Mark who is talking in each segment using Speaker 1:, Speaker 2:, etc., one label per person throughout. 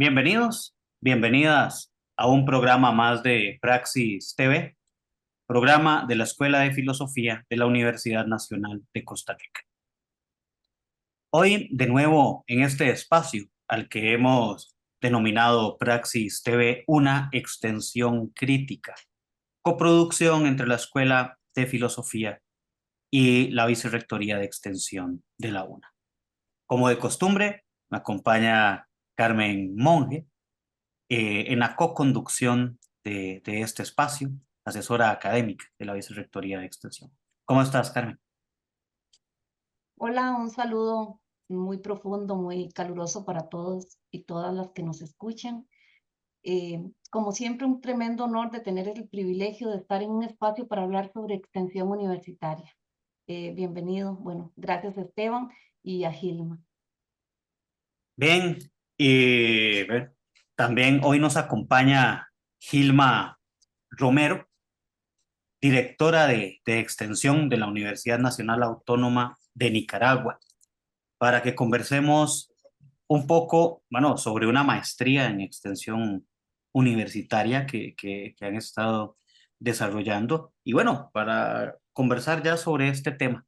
Speaker 1: Bienvenidos, bienvenidas a un programa más de Praxis TV, programa de la Escuela de Filosofía de la Universidad Nacional de Costa Rica. Hoy, de nuevo, en este espacio al que hemos denominado Praxis TV, una extensión crítica, coproducción entre la Escuela de Filosofía y la Vicerrectoría de Extensión de la UNA. Como de costumbre, me acompaña Carmen Monge, en la co-conducción de este espacio, asesora académica de la Vicerrectoría de Extensión. ¿Cómo estás, Carmen?
Speaker 2: Hola, un saludo muy profundo, muy caluroso para todos y todas las que nos escuchan. Como siempre, un tremendo honor de tener el privilegio de estar en un espacio para hablar sobre extensión universitaria. Bienvenido. Bueno, gracias a Esteban y a Gilma.
Speaker 1: Bien, y también hoy nos acompaña Gilma Romero, directora de Extensión de la Universidad Nacional Autónoma de Nicaragua, para que conversemos un poco, bueno, sobre una maestría en extensión universitaria que han estado desarrollando. Y bueno, para conversar ya sobre este tema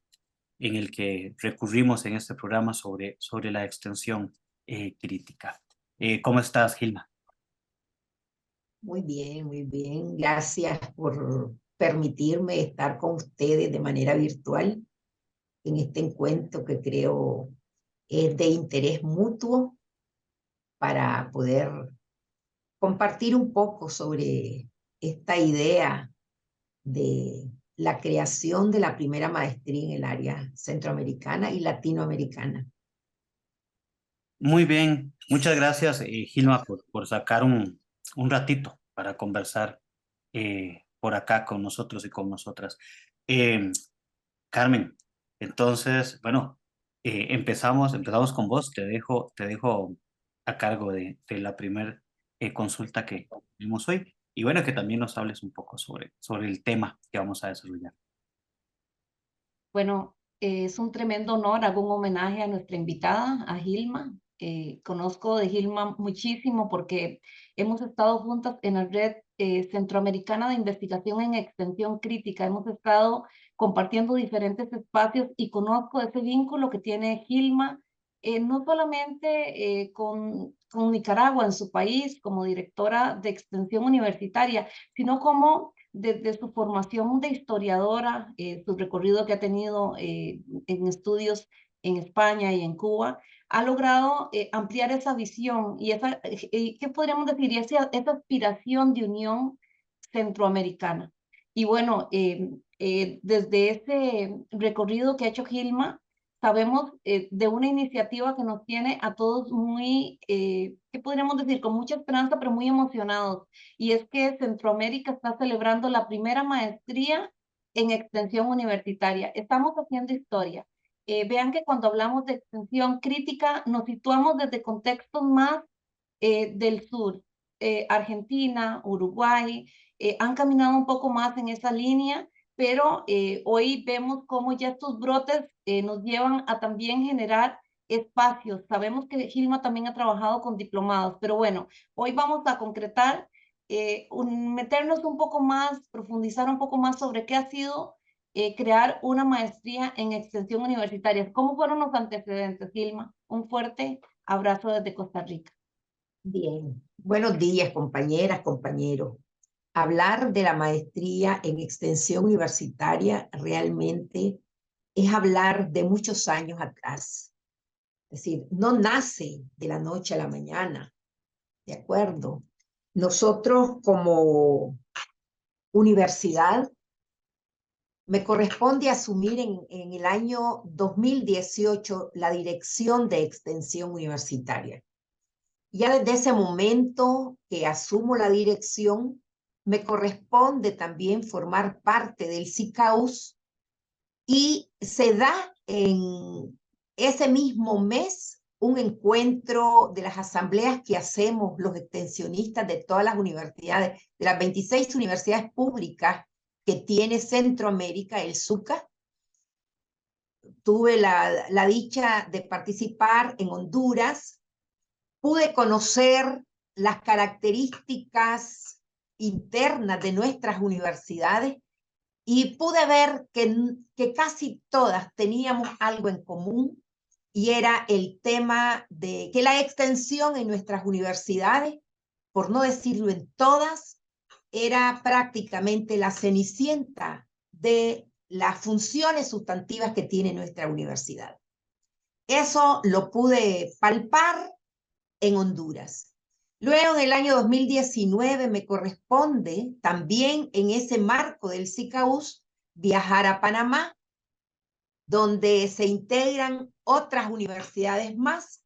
Speaker 1: en el que recurrimos en este programa sobre la extensión crítica. ¿Cómo estás, Gilma?
Speaker 3: Muy bien, muy bien. Gracias por permitirme estar con ustedes de manera virtual en este encuentro que creo es de interés mutuo para poder compartir un poco sobre esta idea de la creación de la primera maestría en el área centroamericana y latinoamericana.
Speaker 1: Muy bien, muchas gracias, Gilma, por sacar un ratito para conversar por acá con nosotros y con nosotras. Eh, Carmen, entonces, bueno, empezamos con vos, te dejo a cargo de la primer consulta que tuvimos hoy y bueno, que también nos hables un poco sobre el tema que vamos a desarrollar.
Speaker 2: Bueno, es un tremendo honor, hago un homenaje a nuestra invitada, a Gilma. Conozco de Gilma muchísimo porque hemos estado juntas en la red centroamericana de investigación en extensión crítica. Hemos estado compartiendo diferentes espacios y conozco ese vínculo que tiene Gilma, no solamente con Nicaragua en su país como directora de extensión universitaria, sino como desde su formación de historiadora, su recorrido que ha tenido en estudios en España y en Cuba, ha logrado ampliar esa visión y esa, ¿qué podríamos decir? Y esa aspiración de unión centroamericana. Y bueno, desde ese recorrido que ha hecho Gilma, sabemos de una iniciativa que nos tiene a todos muy, ¿qué podríamos decir? Con mucha esperanza, pero muy emocionados. Y es que Centroamérica está celebrando la primera maestría en extensión universitaria. Estamos haciendo historia. Vean que cuando hablamos de extensión crítica nos situamos desde contextos más del sur. Argentina, Uruguay, han caminado un poco más en esa línea, pero hoy vemos cómo ya estos brotes nos llevan a también generar espacios. Sabemos que Gilma también ha trabajado con diplomados, pero bueno, hoy vamos a concretar, meternos un poco más, profundizar un poco más sobre qué ha sido crear una maestría en extensión universitaria. ¿Cómo fueron los antecedentes, Gilma? Un fuerte abrazo desde Costa Rica.
Speaker 3: Bien, buenos días, compañeras, compañeros. Hablar de la maestría en extensión universitaria realmente es hablar de muchos años atrás. Es decir, no nace de la noche a la mañana, ¿de acuerdo? Nosotros como universidad me corresponde asumir en el año 2018 la dirección de extensión universitaria. Ya desde ese momento que asumo la dirección, me corresponde también formar parte del SICAUS y se da en ese mismo mes un encuentro de las asambleas que hacemos los extensionistas de todas las universidades, de las 26 universidades públicas que tiene Centroamérica, el SUCA. Tuve la dicha de participar en Honduras, pude conocer las características internas de nuestras universidades y pude ver que casi todas teníamos algo en común, y era el tema de que la extensión en nuestras universidades, por no decirlo en todas, era prácticamente la cenicienta de las funciones sustantivas que tiene nuestra universidad. Eso lo pude palpar en Honduras. Luego, en el año 2019, me corresponde también en ese marco del SICAUS viajar a Panamá, donde se integran otras universidades más,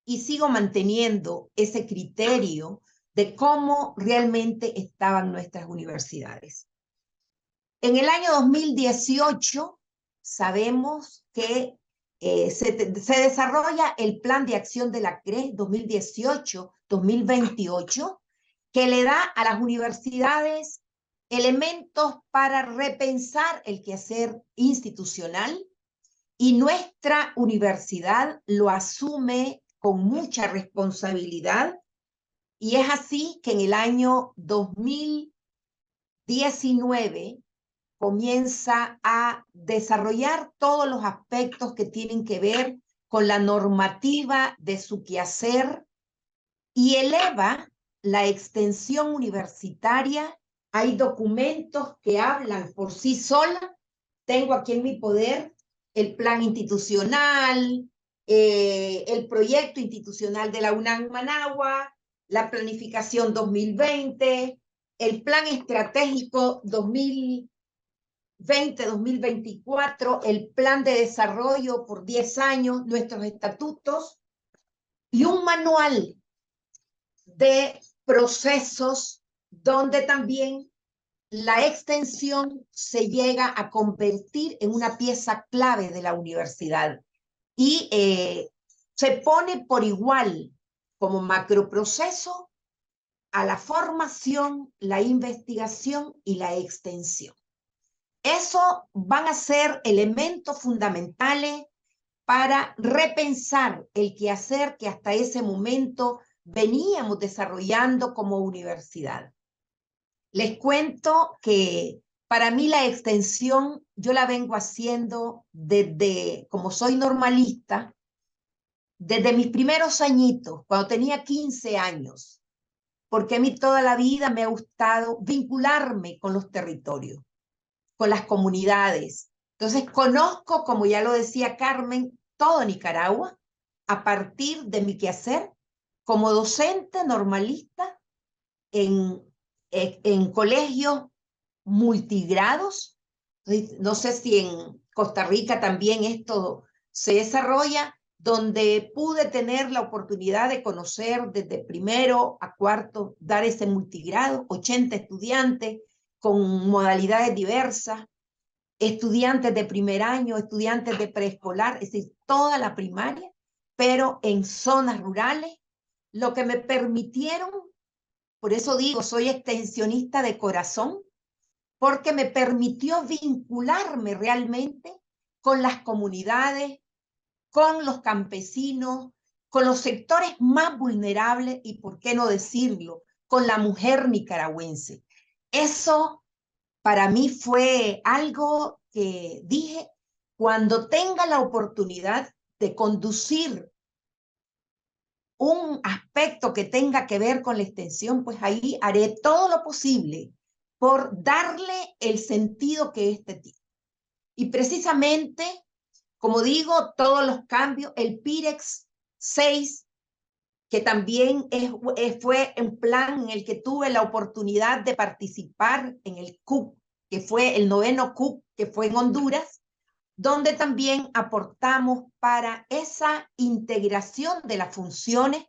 Speaker 3: y sigo manteniendo ese criterio de cómo realmente estaban nuestras universidades. En el año 2018 sabemos que se desarrolla el Plan de Acción de la CRE 2018-2028, que le da a las universidades elementos para repensar el quehacer institucional, y nuestra universidad lo asume con mucha responsabilidad, y es así que en el año 2019 comienza a desarrollar todos los aspectos que tienen que ver con la normativa de su quehacer y eleva la extensión universitaria. Hay documentos que hablan por sí solos. Tengo aquí en mi poder el plan institucional, el proyecto institucional de la UNAM Managua, la planificación 2020, el plan estratégico 2020-2024, el plan de desarrollo por 10 años, nuestros estatutos, y un manual de procesos donde también la extensión se llega a convertir en una pieza clave de la universidad, y se pone por igual como macroproceso a la formación, la investigación y la extensión. Eso van a ser elementos fundamentales para repensar el quehacer que hasta ese momento veníamos desarrollando como universidad. Les cuento que para mí la extensión yo la vengo haciendo desde, como soy normalista, desde mis primeros añitos, cuando tenía 15 años, porque a mí toda la vida me ha gustado vincularme con los territorios, con las comunidades. Entonces conozco, como ya lo decía Carmen, todo Nicaragua a partir de mi quehacer como docente normalista en colegios multigrados. No sé si en Costa Rica también esto se desarrolla, donde pude tener la oportunidad de conocer desde primero a cuarto, dar ese multigrado, 80 estudiantes con modalidades diversas, estudiantes de primer año, estudiantes de preescolar, es decir, toda la primaria, pero en zonas rurales, lo que me permitieron, por eso digo, soy extensionista de corazón, porque me permitió vincularme realmente con las comunidades, con los campesinos, con los sectores más vulnerables y, por qué no decirlo, con la mujer nicaragüense. Eso para mí fue algo que dije, cuando tenga la oportunidad de conducir un aspecto que tenga que ver con la extensión, pues ahí haré todo lo posible por darle el sentido que este tiene. Y precisamente, como digo, todos los cambios, el PIREX 6, que también fue un plan en el que tuve la oportunidad de participar en el CUP, que fue el 9º CUP, que fue en Honduras, donde también aportamos para esa integración de las funciones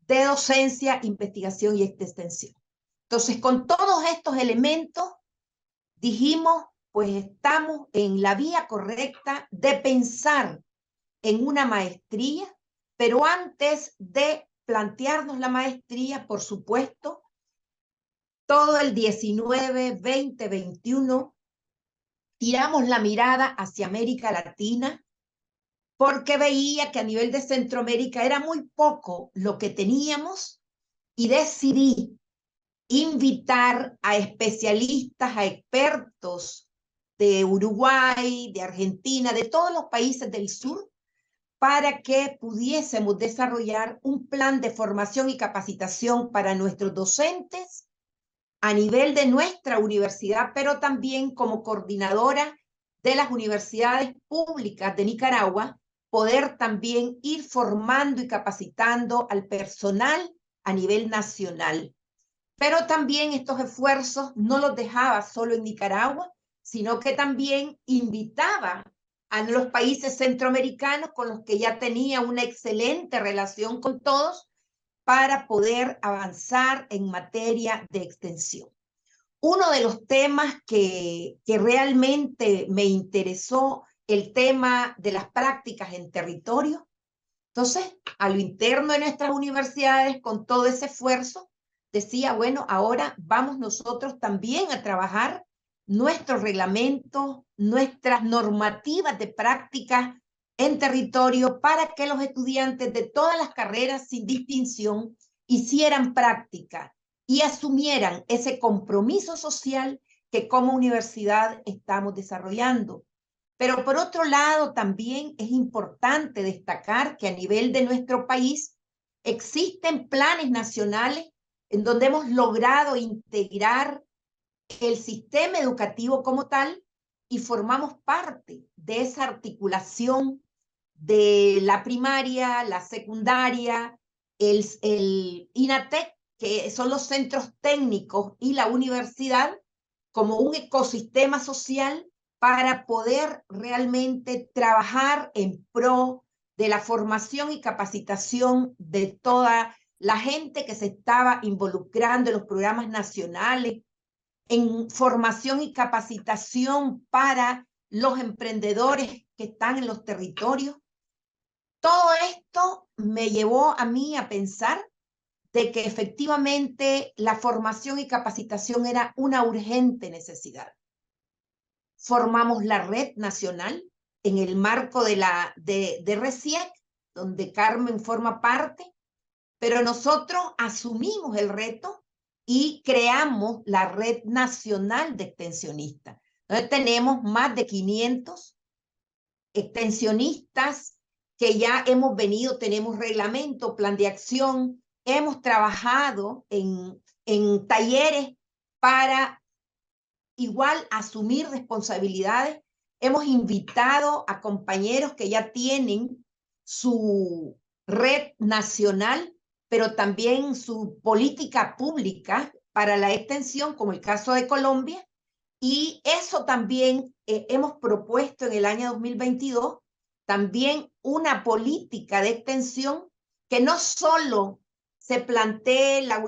Speaker 3: de docencia, investigación y extensión. Entonces, con todos estos elementos, dijimos, pues estamos en la vía correcta de pensar en una maestría, pero antes de plantearnos la maestría, por supuesto, todo el 19, 20, 21, tiramos la mirada hacia América Latina, porque veía que a nivel de Centroamérica era muy poco lo que teníamos y decidí invitar a especialistas, a expertos de Uruguay, de Argentina, de todos los países del sur, para que pudiésemos desarrollar un plan de formación y capacitación para nuestros docentes a nivel de nuestra universidad, pero también como coordinadora de las universidades públicas de Nicaragua, poder también ir formando y capacitando al personal a nivel nacional. Pero también estos esfuerzos no los dejaba solo en Nicaragua, sino que también invitaba a los países centroamericanos con los que ya tenía una excelente relación con todos para poder avanzar en materia de extensión. Uno de los temas que realmente me interesó, el tema de las prácticas en territorio. Entonces, a lo interno de nuestras universidades, con todo ese esfuerzo, decía, bueno, ahora vamos nosotros también a trabajar nuestros reglamentos, nuestras normativas de prácticas en territorio para que los estudiantes de todas las carreras sin distinción hicieran práctica y asumieran ese compromiso social que como universidad estamos desarrollando. Pero por otro lado, también es importante destacar que a nivel de nuestro país existen planes nacionales en donde hemos logrado integrar el sistema educativo como tal y formamos parte de esa articulación de la primaria, la secundaria, el INATEC, que son los centros técnicos, y la universidad como un ecosistema social para poder realmente trabajar en pro de la formación y capacitación de toda la gente que se estaba involucrando en los programas nacionales, en formación y capacitación para los emprendedores que están en los territorios. Todo esto me llevó a mí a pensar de que efectivamente la formación y capacitación era una urgente necesidad. Formamos la red nacional en el marco de RECIEC, donde Carmen forma parte, pero nosotros asumimos el reto y creamos la red nacional de extensionistas. Entonces tenemos más de 500 extensionistas que ya hemos venido, tenemos reglamento, plan de acción, hemos trabajado en talleres para igual asumir responsabilidades. Hemos invitado a compañeros que ya tienen su red nacional, pero también su política pública para la extensión, como el caso de Colombia, y eso también hemos propuesto en el año 2022, también una política de extensión que no solo se plantee las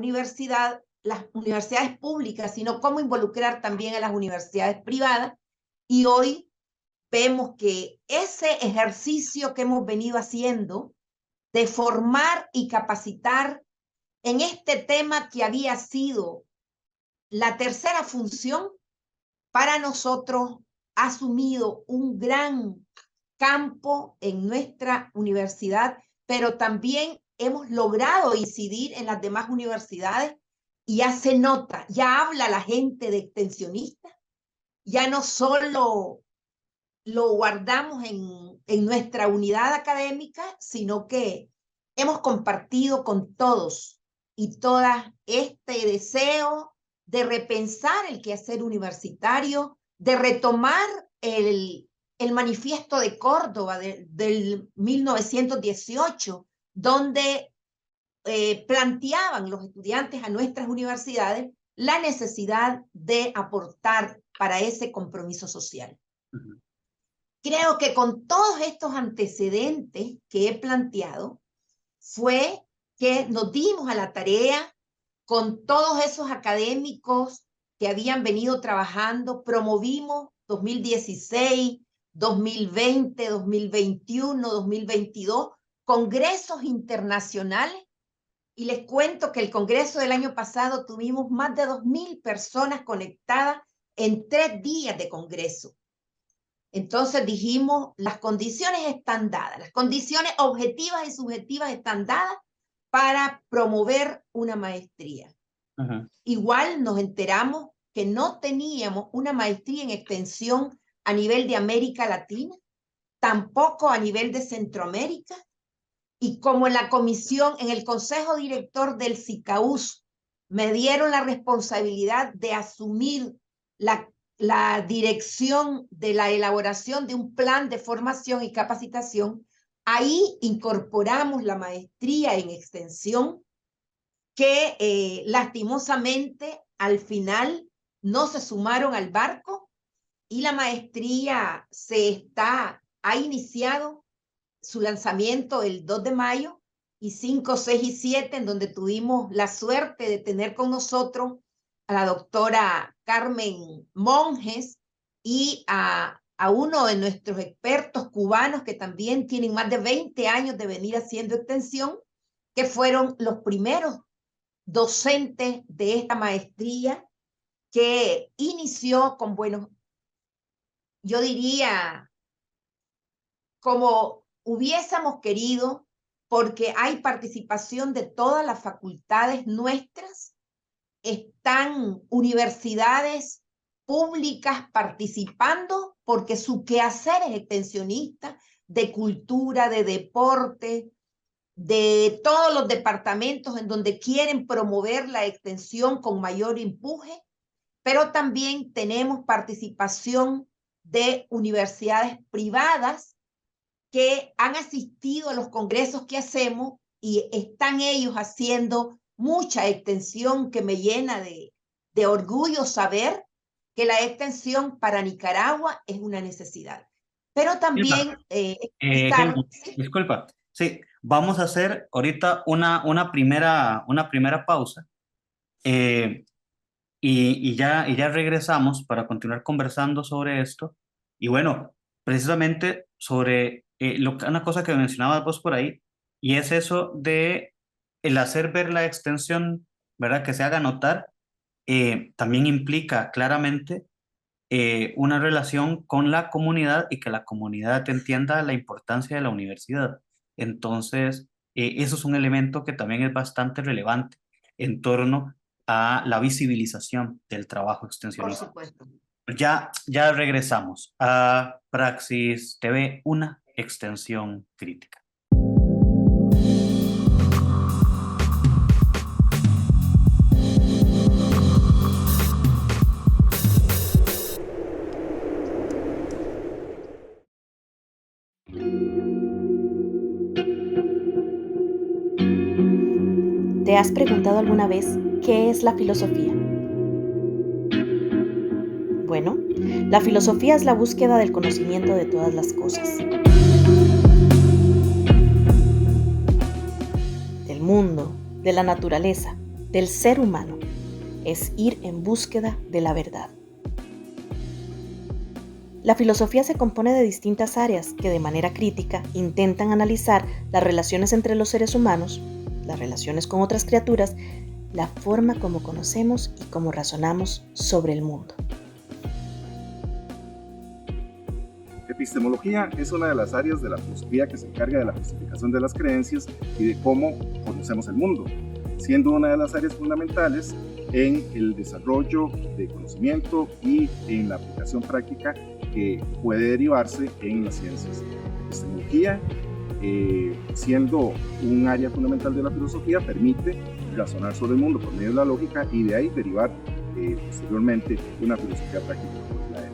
Speaker 3: universidades públicas, sino cómo involucrar también a las universidades privadas. Y hoy vemos que ese ejercicio que hemos venido haciendo de formar y capacitar en este tema que había sido la tercera función, para nosotros ha asumido un gran campo en nuestra universidad, pero también hemos logrado incidir en las demás universidades y ya se nota, ya habla la gente de extensionistas, ya no solo lo guardamos en nuestra unidad académica, sino que hemos compartido con todos y todas este deseo de repensar el quehacer universitario, de retomar el manifiesto de Córdoba del 1918, donde planteaban los estudiantes a nuestras universidades la necesidad de aportar para ese compromiso social. Uh-huh. Creo que con todos estos antecedentes que he planteado, fue que nos dimos a la tarea con todos esos académicos que habían venido trabajando, promovimos 2016, 2020, 2021, 2022, congresos internacionales, y les cuento que el congreso del año pasado tuvimos más de 2.000 personas conectadas en 3 días de congreso. Entonces dijimos, las condiciones están dadas, las condiciones objetivas y subjetivas están dadas para promover una maestría. Igual nos enteramos que no teníamos una maestría en extensión a nivel de América Latina, tampoco a nivel de Centroamérica, y como en la comisión, en el consejo director del SICAUS, me dieron la responsabilidad de asumir la dirección de la elaboración de un plan de formación y capacitación, ahí incorporamos la maestría en extensión, que lastimosamente al final no se sumaron al barco, y la maestría ha iniciado su lanzamiento el 2 de mayo, y 5, 6 y 7, en donde tuvimos la suerte de tener con nosotros a la doctora Carmen Monjes y a uno de nuestros expertos cubanos que también tienen más de 20 años de venir haciendo extensión, que fueron los primeros docentes de esta maestría, que inició con buenos, yo diría, como hubiésemos querido, porque hay participación de todas las facultades nuestras, están universidades públicas participando, porque su quehacer es extensionista, de cultura, de deporte, de todos los departamentos en donde quieren promover la extensión con mayor empuje, pero también tenemos participación de universidades privadas que han asistido a los congresos que hacemos, y están ellos haciendo mucha extensión, que me llena de orgullo saber que la extensión para Nicaragua es una necesidad. Pero también
Speaker 1: Disculpa, sí, vamos a hacer ahorita una primera pausa, y ya regresamos para continuar conversando sobre esto. Y bueno, precisamente sobre una cosa que mencionabas vos por ahí, y es eso de el hacer ver la extensión, ¿verdad? Que se haga notar, también implica claramente una relación con la comunidad, y que la comunidad entienda la importancia de la universidad. Entonces, eso es un elemento que también es bastante relevante en torno a la visibilización del trabajo
Speaker 3: por
Speaker 1: extensionista.
Speaker 3: supuesto.
Speaker 1: Ya regresamos a Praxis TV, una extensión crítica.
Speaker 4: ¿Te has preguntado alguna vez qué es la filosofía? Bueno, la filosofía es la búsqueda del conocimiento de todas las cosas. Del mundo, de la naturaleza, del ser humano. Es ir en búsqueda de la verdad. La filosofía se compone de distintas áreas que de manera crítica intentan analizar las relaciones entre los seres humanos, las relaciones con otras criaturas, la forma como conocemos y cómo razonamos sobre el mundo.
Speaker 5: Epistemología es una de las áreas de la filosofía que se encarga de la justificación de las creencias y de cómo conocemos el mundo, siendo una de las áreas fundamentales en el desarrollo de conocimiento y en la aplicación práctica que puede derivarse en las ciencias. Epistemología, siendo un área fundamental de la filosofía, permite razonar sobre el mundo por medio de la lógica, y de ahí derivar posteriormente una filosofía práctica como la ética.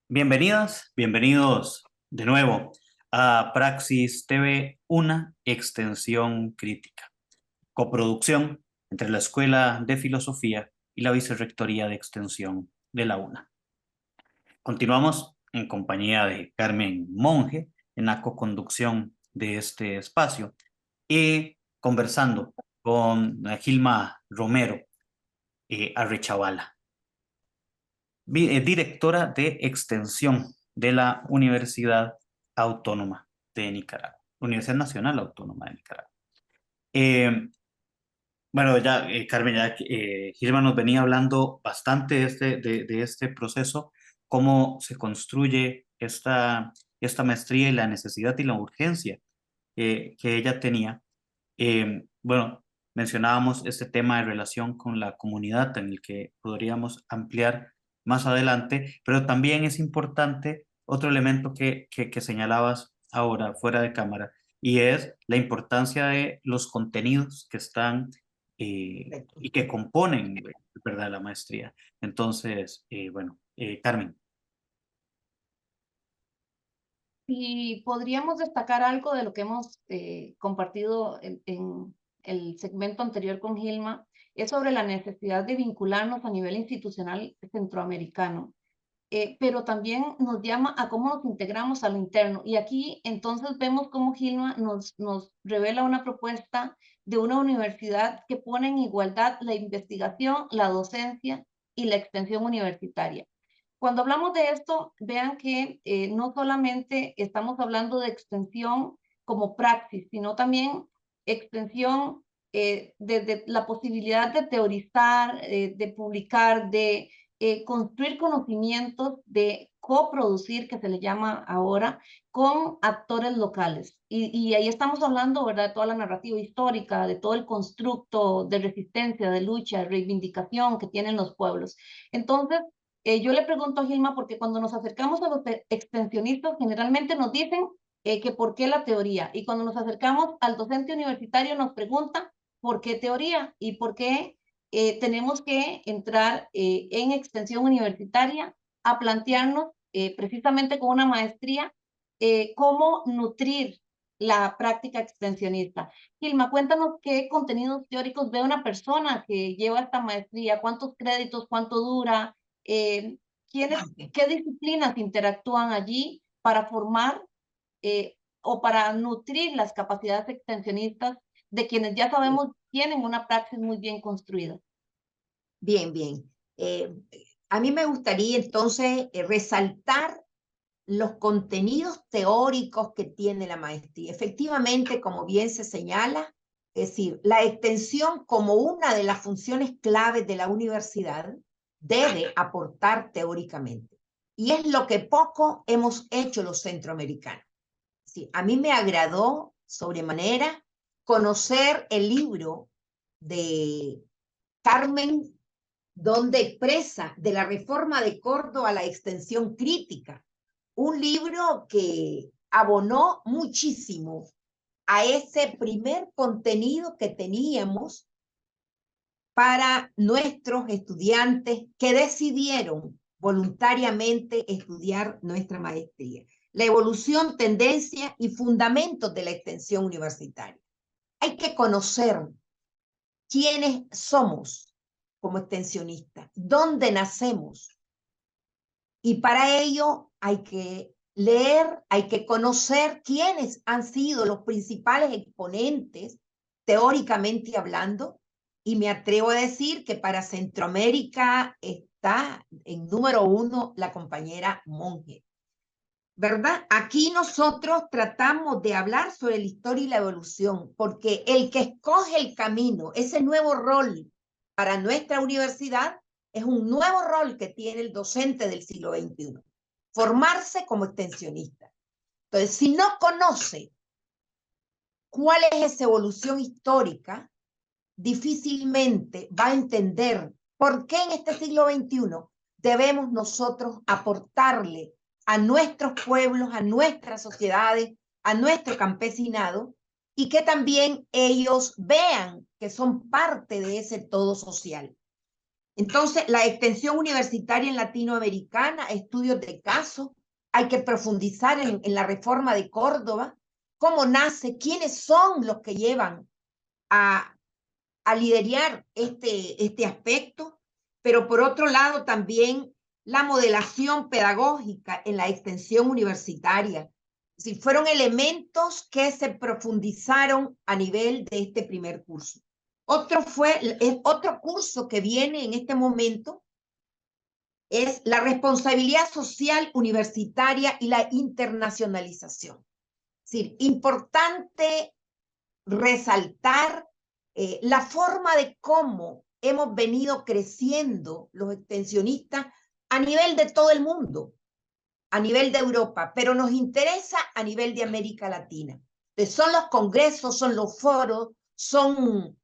Speaker 1: Bienvenidas, bienvenidos de nuevo a Praxis TV, una extensión crítica, coproducción entre la Escuela de Filosofía y la Vicerrectoría de Extensión de la UNA. Continuamos en compañía de Carmen Monje en la coconducción de este espacio, y conversando con Gilma Romero, Arrechavala, directora de extensión de la Universidad Autónoma de Nicaragua, Universidad Nacional Autónoma de Nicaragua. Bueno, ya Carmen, ya Gilma nos venía hablando bastante de este proceso, cómo se construye esta maestría y la necesidad y la urgencia que ella tenía. Bueno, mencionábamos este tema de relación con la comunidad en el que podríamos ampliar más adelante, pero también es importante otro elemento que señalabas ahora fuera de cámara, y es la importancia de los contenidos que están y que componen, ¿verdad?, la maestría. Entonces, bueno, Carmen.
Speaker 2: Y podríamos destacar algo de lo que hemos compartido en el segmento anterior con Gilma, es sobre la necesidad de vincularnos a nivel institucional centroamericano, pero también nos llama a cómo nos integramos a lo interno. Y aquí entonces vemos cómo Gilma nos revela una propuesta de una universidad que pone en igualdad la investigación, la docencia y la extensión universitaria. Cuando hablamos de esto, vean que no solamente estamos hablando de extensión como praxis, sino también extensión desde la posibilidad de teorizar, de publicar, de construir conocimientos, de coproducir, que se le llama ahora, con actores locales. Y ahí estamos hablando, ¿verdad?, de toda la narrativa histórica, de todo el constructo de resistencia, de lucha, de reivindicación que tienen los pueblos. Entonces, yo le pregunto a Gilma, porque cuando nos acercamos a los extensionistas, generalmente nos dicen que por qué la teoría, y cuando nos acercamos al docente universitario nos pregunta por qué teoría y por qué tenemos que entrar en extensión universitaria a plantearnos precisamente con una maestría cómo nutrir la práctica extensionista. Gilma, cuéntanos qué contenidos teóricos ve una persona que lleva esta maestría, cuántos créditos, cuánto dura, qué disciplinas interactúan allí para formar o para nutrir las capacidades extensionistas de quienes ya sabemos tienen una praxis muy bien construida.
Speaker 3: Bien, bien. A mí me gustaría entonces resaltar los contenidos teóricos que tiene la maestría. Efectivamente, como bien se señala, es decir, la extensión como una de las funciones claves de la universidad debe aportar teóricamente. Y es lo que poco hemos hecho los centroamericanos. Sí, a mí me agradó sobremanera conocer el libro de Carmen, donde expresa de la reforma de Córdoba a la extensión crítica, un libro que abonó muchísimo a ese primer contenido que teníamos para nuestros estudiantes que decidieron voluntariamente estudiar nuestra maestría. La evolución, tendencia y fundamentos de la extensión universitaria. Hay que conocer quiénes somos como extensionistas, dónde nacemos. Y para ello hay que leer, hay que conocer quiénes han sido los principales exponentes, teóricamente hablando, y me atrevo a decir que para Centroamérica está en número 1 la compañera Monge, ¿verdad? Aquí nosotros tratamos de hablar sobre la historia y la evolución, porque el que escoge el camino, ese nuevo rol para nuestra universidad, es un nuevo rol que tiene el docente del siglo XXI, formarse como extensionista. Entonces, si no conoce cuál es esa evolución histórica, difícilmente va a entender por qué en este siglo XXI debemos nosotros aportarle a nuestros pueblos, a nuestras sociedades, a nuestro campesinado, y que también ellos vean que son parte de ese todo social. Entonces, la extensión universitaria en latinoamericana, estudios de caso, hay que profundizar en la reforma de Córdoba, cómo nace, quiénes son los que llevan a liderar este aspecto, pero por otro lado también la modelación pedagógica en la extensión universitaria. Si fueron elementos que se profundizaron a nivel de este primer curso. Otro curso que viene en este momento es la responsabilidad social universitaria y la internacionalización. Es decir, importante resaltar la forma de cómo hemos venido creciendo los extensionistas a nivel de todo el mundo, a nivel de Europa, pero nos interesa a nivel de América Latina. Entonces, son los congresos, son los foros, son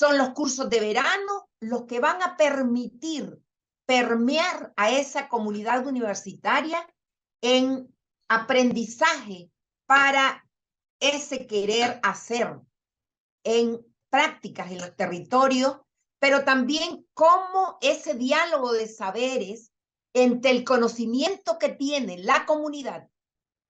Speaker 3: los cursos de verano los que van a permitir permear a esa comunidad universitaria en aprendizaje para ese querer hacer en prácticas en los territorios, pero también cómo ese diálogo de saberes entre el conocimiento que tiene la comunidad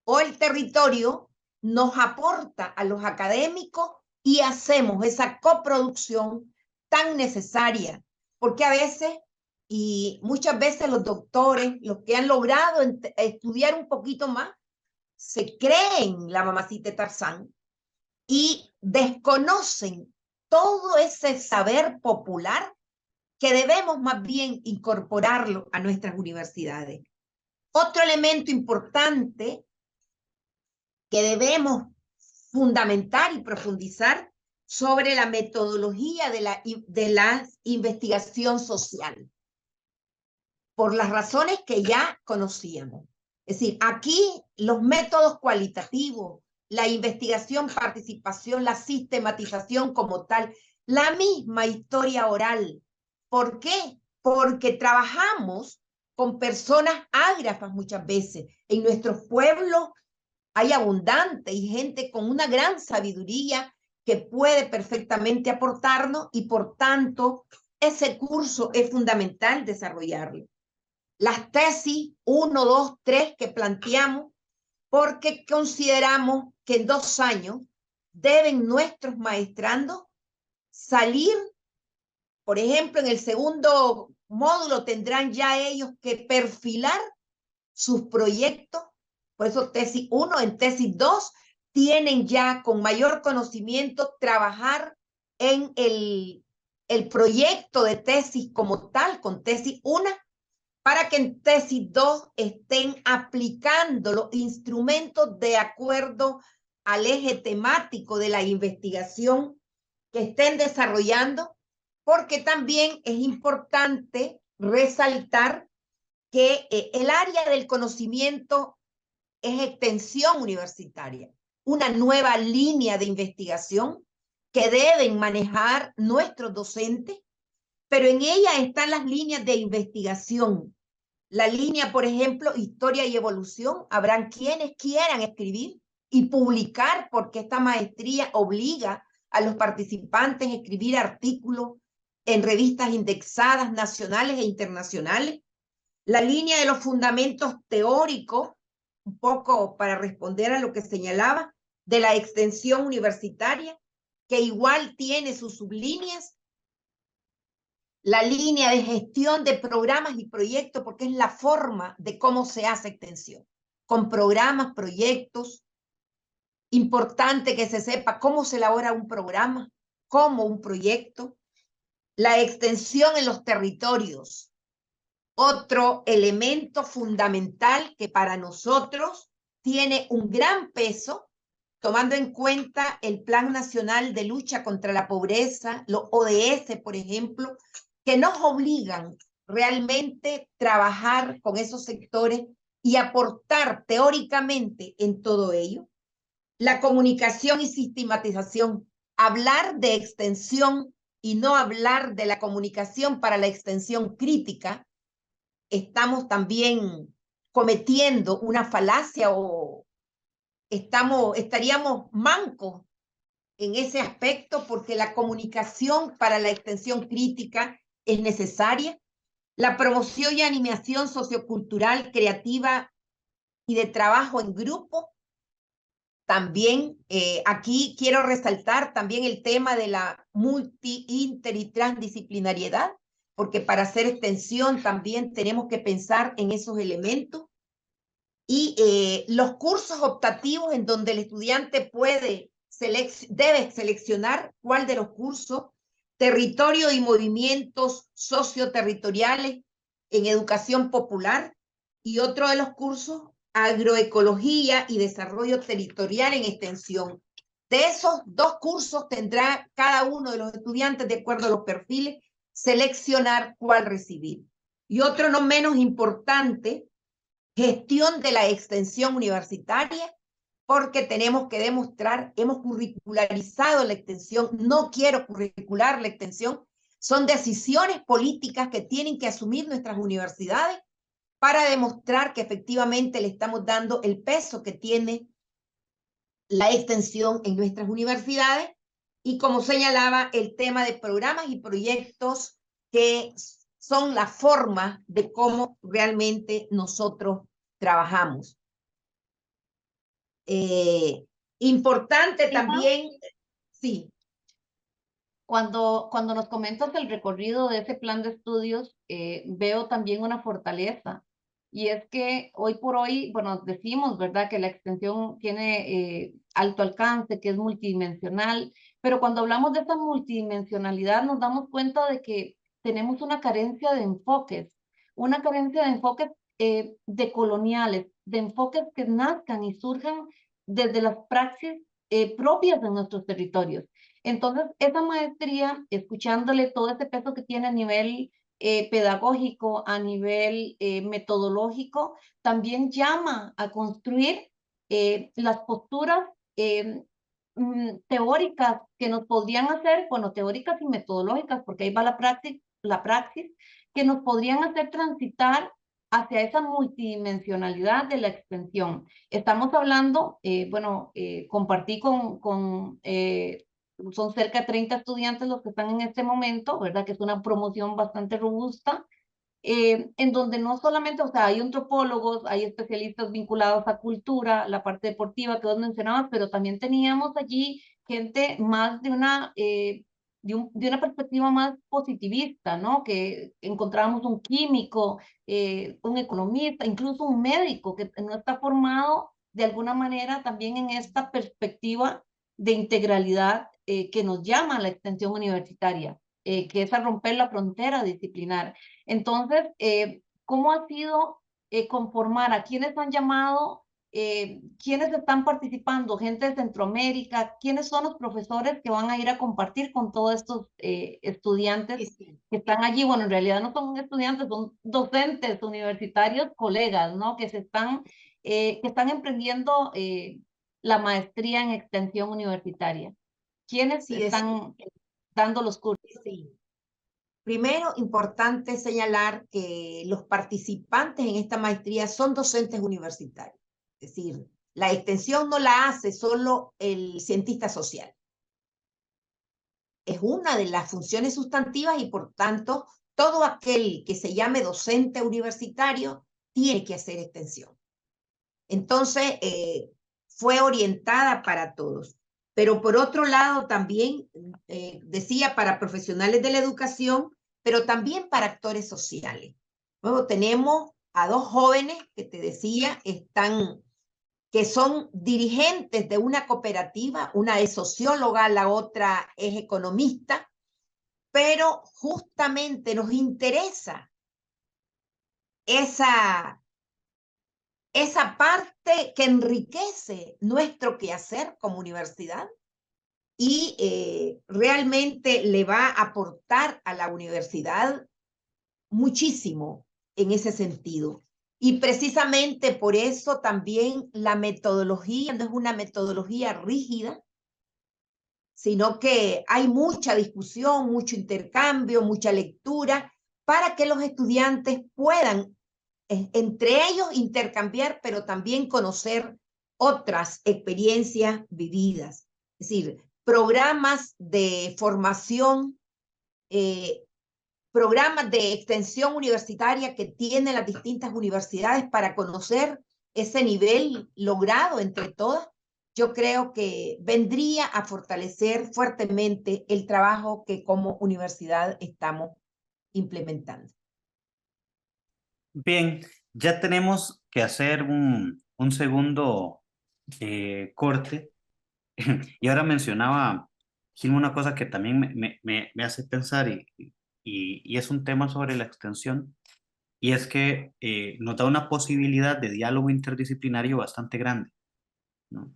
Speaker 3: o el territorio nos aporta a los académicos y hacemos esa coproducción tan necesaria, porque a veces y muchas veces los doctores, los que han logrado estudiar un poquito más, se creen la mamacita de Tarzán y desconocen todo ese saber popular que debemos más bien incorporarlo a nuestras universidades. Otro elemento importante que debemos fundamentar y profundizar sobre la metodología de la investigación social, por las razones que ya conocíamos. Es decir, aquí los métodos cualitativos, la investigación, participación, la sistematización como tal, la misma historia oral. ¿Por qué? Porque trabajamos con personas ágrafas muchas veces. En nuestros pueblos hay abundante y gente con una gran sabiduría que puede perfectamente aportarnos y por tanto ese curso es fundamental desarrollarlo. Las tesis 1, 2, 3 que planteamos porque consideramos que en 2 años deben nuestros maestrandos salir, por ejemplo, en el segundo módulo tendrán ya ellos que perfilar sus proyectos, por eso tesis 1, en tesis 2 tienen ya con mayor conocimiento trabajar en el proyecto de tesis como tal, con tesis 1, para que en tesis 2 estén aplicando los instrumentos de acuerdo al eje temático de la investigación que estén desarrollando, porque también es importante resaltar que el área del conocimiento es extensión universitaria, una nueva línea de investigación que deben manejar nuestros docentes, pero en ella están las líneas de investigación. La línea, por ejemplo, historia y evolución, habrán quienes quieran escribir y publicar, porque esta maestría obliga a los participantes a escribir artículos en revistas indexadas nacionales e internacionales. La línea de los fundamentos teóricos, un poco para responder a lo que señalaba, de la extensión universitaria, que igual tiene sus sublíneas. La línea de gestión de programas y proyectos, porque es la forma de cómo se hace extensión, con programas, proyectos. Importante que se sepa cómo se elabora un programa, cómo un proyecto. La extensión en los territorios, otro elemento fundamental que para nosotros tiene un gran peso, tomando en cuenta el Plan Nacional de Lucha contra la Pobreza, los ODS, por ejemplo, que nos obligan realmente a trabajar con esos sectores y aportar teóricamente en todo ello. La comunicación y sistematización, hablar de extensión y no hablar de la comunicación para la extensión crítica, estamos también cometiendo una falacia o estaríamos mancos en ese aspecto porque la comunicación para la extensión crítica es necesaria. La promoción y animación sociocultural, creativa y de trabajo en grupo. También aquí quiero resaltar también el tema de la multi, inter y transdisciplinariedad, porque para hacer extensión también tenemos que pensar en esos elementos. Y los cursos optativos en donde el estudiante debe seleccionar cuál de los cursos territorio y movimientos socioterritoriales en educación popular, y otro de los cursos, agroecología y desarrollo territorial en extensión. De esos 2 cursos tendrá cada uno de los estudiantes, de acuerdo a los perfiles, seleccionar cuál recibir. Y otro no menos importante, gestión de la extensión universitaria, porque tenemos que demostrar, hemos curricularizado la extensión, no quiero curricular la extensión, son decisiones políticas que tienen que asumir nuestras universidades para demostrar que efectivamente le estamos dando el peso que tiene la extensión en nuestras universidades, y como señalaba, el tema de programas y proyectos que son la forma de cómo realmente nosotros trabajamos. Importante también, sí.
Speaker 2: Cuando nos comentas el recorrido de ese plan de estudios, veo también una fortaleza, y es que hoy por hoy, bueno, decimos, ¿verdad?, que la extensión tiene alto alcance, que es multidimensional, pero cuando hablamos de esa multidimensionalidad nos damos cuenta de que tenemos una carencia de enfoques decoloniales, de enfoques que nazcan y surjan desde las praxis propias de nuestros territorios. Entonces, esa maestría, escuchándole todo ese peso que tiene a nivel pedagógico, a nivel metodológico, también llama a construir las posturas teóricas que nos podrían hacer, bueno, teóricas y metodológicas, porque ahí va la praxis, que nos podrían hacer transitar hacia esa multidimensionalidad de la extensión. Estamos hablando, compartí son cerca de 30 estudiantes los que están en este momento, ¿verdad? Que es una promoción bastante robusta, en donde no solamente, o sea, hay antropólogos, hay especialistas vinculados a cultura, la parte deportiva que vos mencionabas, pero también teníamos allí gente más de una perspectiva más positivista, ¿no? Que encontrábamos un químico, un economista, incluso un médico que no está formado de alguna manera también en esta perspectiva de integralidad que nos llama a la extensión universitaria, que es a romper la frontera disciplinar. Entonces, ¿cómo ha sido conformar a quienes han llamado, quiénes están participando, gente de Centroamérica, quiénes son los profesores que van a ir a compartir con todos estos estudiantes que están allí? Bueno, en realidad no son estudiantes, son docentes universitarios, colegas, ¿no? Que están emprendiendo la maestría en extensión universitaria. ¿Quiénes están dando los cursos?
Speaker 3: Sí. Primero, importante señalar que los participantes en esta maestría son docentes universitarios. Es decir, la extensión no la hace solo el cientista social. Es una de las funciones sustantivas y, por tanto, todo aquel que se llame docente universitario tiene que hacer extensión. Entonces, fue orientada para todos. Pero por otro lado también, decía, para profesionales de la educación, pero también para actores sociales. Luego tenemos a 2 jóvenes que te decía, que son dirigentes de una cooperativa, una es socióloga, la otra es economista, pero justamente nos interesa esa parte que enriquece nuestro quehacer como universidad y realmente le va a aportar a la universidad muchísimo en ese sentido. Y precisamente por eso también la metodología no es una metodología rígida, sino que hay mucha discusión, mucho intercambio, mucha lectura, para que los estudiantes puedan entre ellos intercambiar, pero también conocer otras experiencias vividas. Es decir, programas de formación, programas de extensión universitaria que tienen las distintas universidades para conocer ese nivel logrado entre todas, yo creo que vendría a fortalecer fuertemente el trabajo que como universidad estamos implementando.
Speaker 1: Bien, ya tenemos que hacer un segundo corte. Y ahora mencionaba Gilma, una cosa que también me hace pensar y es un tema sobre la extensión, y es que nos da una posibilidad de diálogo interdisciplinario bastante grande, ¿no?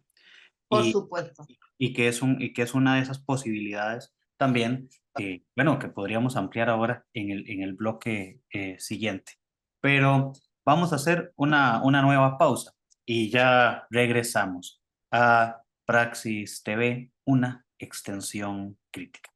Speaker 3: Por
Speaker 1: Y,
Speaker 3: supuesto.
Speaker 1: y que es una de esas posibilidades también, bueno, que podríamos ampliar ahora en el bloque siguiente. Pero vamos a hacer una nueva pausa y ya regresamos a Praxis TV, una extensión crítica.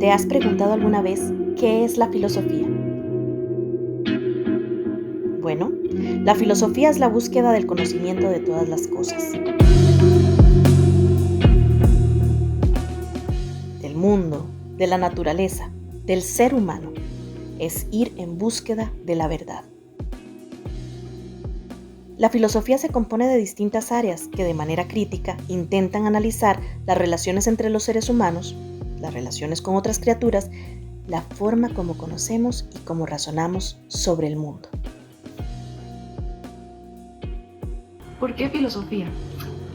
Speaker 4: ¿Te has preguntado alguna vez qué es la filosofía? Bueno, la filosofía es la búsqueda del conocimiento de todas las cosas, del mundo, de la naturaleza, del ser humano. Es ir en búsqueda de la verdad. La filosofía se compone de distintas áreas que de manera crítica intentan analizar las relaciones entre los seres humanos, las relaciones con otras criaturas, la forma como conocemos y cómo razonamos sobre el mundo.
Speaker 6: ¿Por qué filosofía?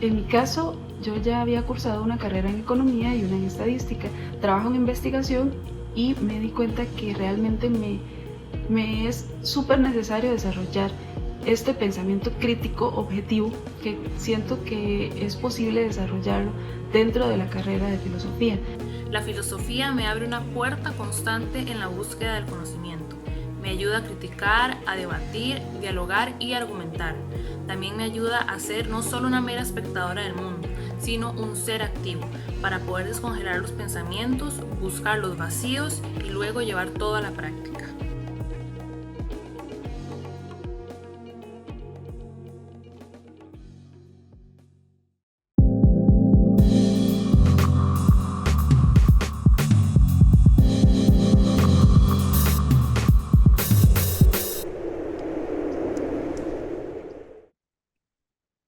Speaker 6: En mi caso, yo ya había cursado una carrera en economía y una en estadística. Trabajo en investigación y me di cuenta que realmente me es súper necesario desarrollar este pensamiento crítico objetivo que siento que es posible desarrollarlo dentro de la carrera de filosofía.
Speaker 7: La filosofía me abre una puerta constante en la búsqueda del conocimiento. Me ayuda a criticar, a debatir, dialogar y argumentar. También me ayuda a ser no solo una mera espectadora del mundo, sino un ser activo, para poder descongelar los pensamientos, buscar los vacíos y luego llevar todo a la práctica.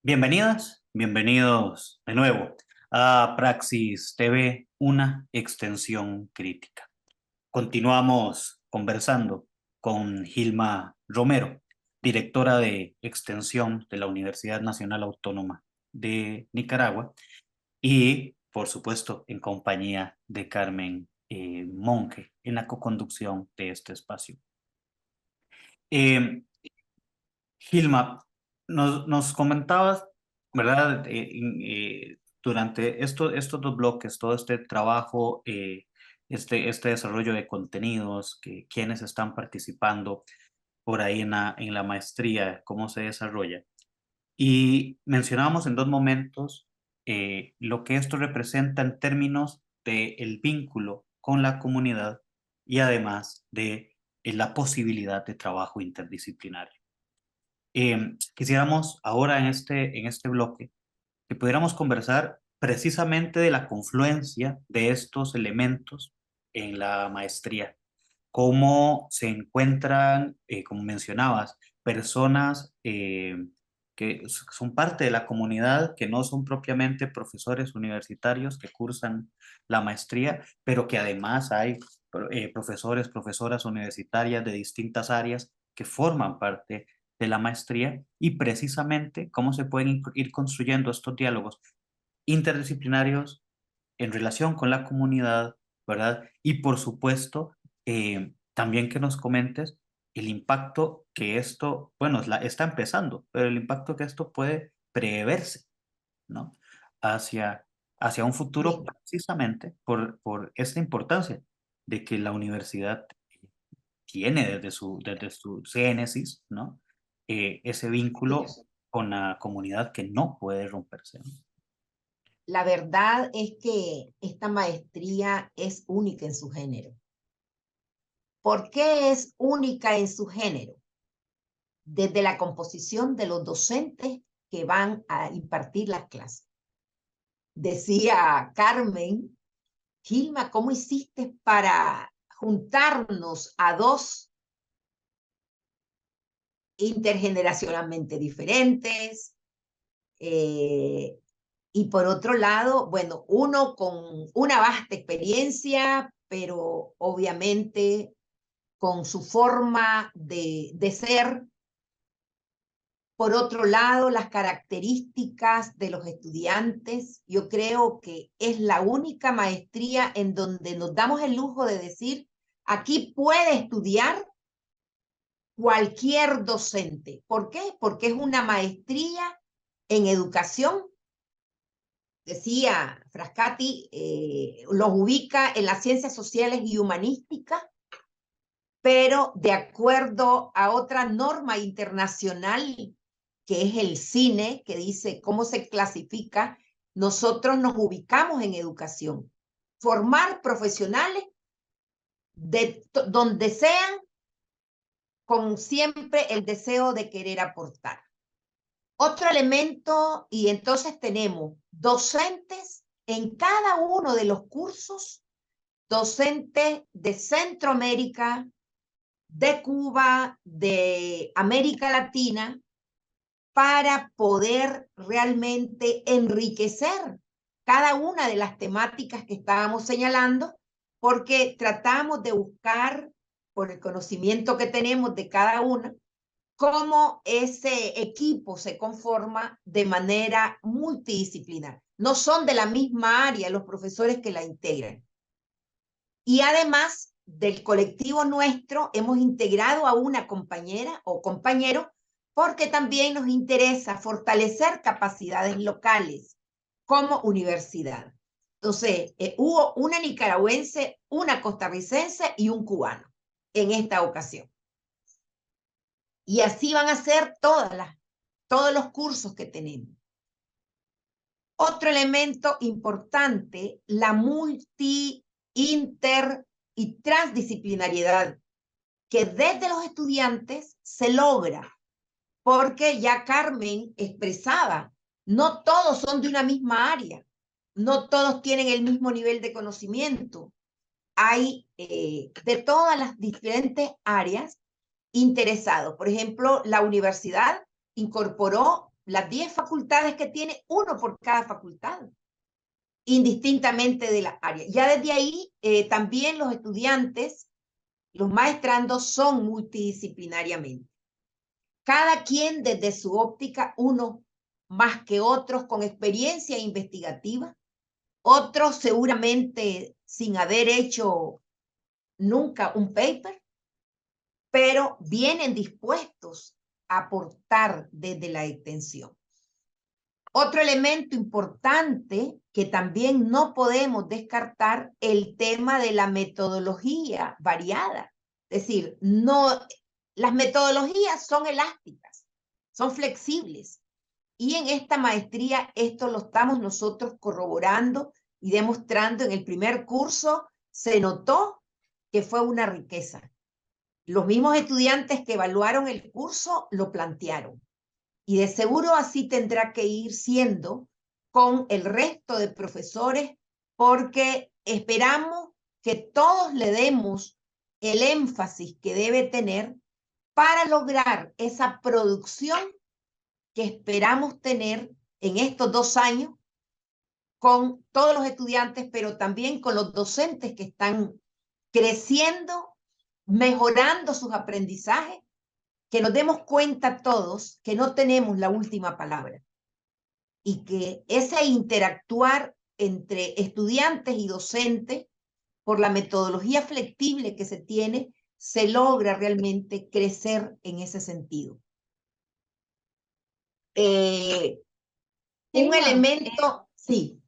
Speaker 1: Bienvenidas, bienvenidos de nuevo a Praxis TV, una extensión crítica. Continuamos conversando con Gilma Romero, directora de extensión de la Universidad Nacional Autónoma de Nicaragua, y por supuesto en compañía de Carmen Monge en la coconducción de este espacio. Gilma, nos comentabas, ¿verdad? Durante estos dos bloques, todo este trabajo, este desarrollo de contenidos, quienes están participando por ahí en la maestría, cómo se desarrolla. Y mencionábamos en dos momentos lo que esto representa en términos del vínculo con la comunidad y además de la posibilidad de trabajo interdisciplinario. Quisiéramos ahora en este bloque que pudiéramos conversar precisamente de la confluencia de estos elementos en la maestría, cómo se encuentran, como mencionabas, personas que son parte de la comunidad, que no son propiamente profesores universitarios que cursan la maestría, pero que además hay profesores, profesoras universitarias de distintas áreas que forman parte de la maestría y precisamente cómo se pueden ir construyendo estos diálogos interdisciplinarios en relación con la comunidad, ¿verdad? Y por supuesto, también que nos comentes el impacto que esto, bueno, está empezando, pero el impacto que esto puede preverse, ¿no? Hacia un futuro
Speaker 3: Bien.
Speaker 1: precisamente por esta importancia de que la universidad tiene desde su génesis, ¿no? Ese vínculo con la comunidad que no puede romperse, ¿no?
Speaker 3: La verdad es que esta maestría es única en su género. ¿Por qué es única en su género? Desde la composición de los docentes que van a impartir las clases. Decía Carmen, Gilma, ¿cómo hiciste para juntarnos a dos intergeneracionalmente diferentes, Y por otro lado, bueno, uno con una vasta experiencia, pero obviamente con su forma de ser. Por otro lado, las características de los estudiantes, yo creo que es la única maestría en donde nos damos el lujo de decir, aquí puede estudiar cualquier docente. ¿Por qué? Porque es una maestría en educación. Decía Frascati, los ubica en las ciencias sociales y humanísticas, pero de acuerdo a otra norma internacional, que es el CINE, que dice cómo se clasifica, nosotros nos ubicamos en educación. Formar profesionales de donde sean, con siempre el deseo de querer aportar. Otro elemento, y entonces tenemos docentes en cada uno de los cursos, docentes de Centroamérica, de Cuba, de América Latina, para poder realmente enriquecer cada una de las temáticas que estábamos señalando, porque tratamos de buscar, por el conocimiento que tenemos de cada una, cómo ese equipo se conforma de manera multidisciplinar. No son de la misma área los profesores que la integran. Y además del colectivo nuestro, hemos integrado a una compañera o compañero porque también nos interesa fortalecer capacidades locales como universidad. Entonces, hubo una nicaragüense, una costarricense y un cubano en esta ocasión. Y así van a ser todos los cursos que tenemos. Otro elemento importante, la multi, inter y transdisciplinariedad, que desde los estudiantes se logra, porque ya Carmen expresaba, no todos son de una misma área, no todos tienen el mismo nivel de conocimiento. Hay de todas las diferentes áreas interesados. Por ejemplo, la universidad incorporó las 10 facultades que tiene, uno por cada facultad, indistintamente de la área. Ya desde ahí, también los estudiantes, los maestrandos son multidisciplinariamente. Cada quien desde su óptica, uno más que otros con experiencia investigativa, otros seguramente sin haber hecho nunca un paper, pero vienen dispuestos a aportar desde la extensión. Otro elemento importante que también no podemos descartar, el tema de la metodología variada. Es decir, las metodologías son elásticas, son flexibles. Y en esta maestría esto lo estamos nosotros corroborando y demostrando. En el primer curso se notó que fue una riqueza. Los mismos estudiantes que evaluaron el curso lo plantearon. Y de seguro así tendrá que ir siendo con el resto de profesores, porque esperamos que todos le demos el énfasis que debe tener para lograr esa producción que esperamos tener en estos 2 años con todos los estudiantes, pero también con los docentes que están creciendo, mejorando sus aprendizajes, que nos demos cuenta todos que no tenemos la última palabra y que ese interactuar entre estudiantes y docentes, por la metodología flexible que se tiene, se logra realmente crecer en ese sentido. Un elemento, sí.